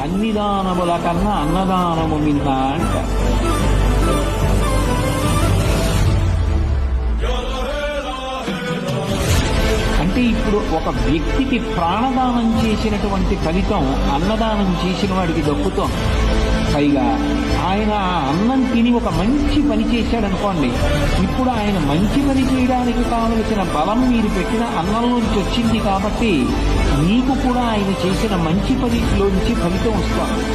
అన్ని దానముల కన్నా అన్నదానము మిన్న అంటారు. అంటే ఇప్పుడు ఒక వ్యక్తికి ప్రాణదానం చేసినటువంటి ఫలితం అన్నదానం చేసిన వాడికి దక్కుతోంది. పైగా ఆయన ఆ అన్నం తిని ఒక మంచి పని చేశాడనుకోండి, ఇప్పుడు ఆయన మంచి పని చేయడానికి కావలసిన బలం మీరు పెట్టిన అన్నంలోంచి వచ్చింది కాబట్టి మీకు కూడా ఆయన చేసిన మంచి పనిలోంచి ఫలితం వస్తుంది.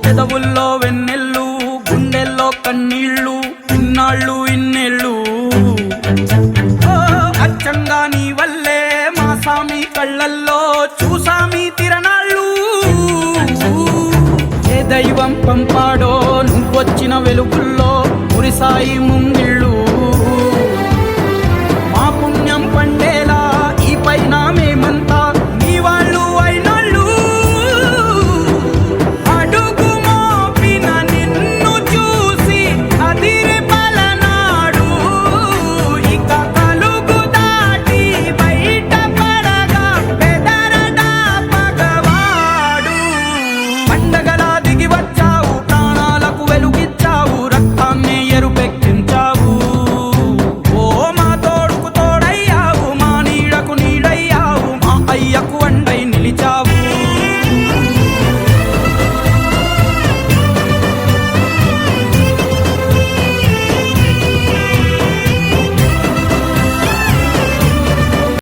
పెదవుల్లో వెన్నెళ్ళు, గుండెల్లో కన్నీళ్ళు, ఇన్నాళ్ళు ఇన్నేళ్ళు అచ్చంగా నీ వల్లే మా సామి కళ్ళల్లో చూసామి తిరణాళ్ళు. ఏ దైవం పంపాడో నువ్వొచ్చిన వెలుగుల్లో మురిసాయి ముంగిళ్ళు.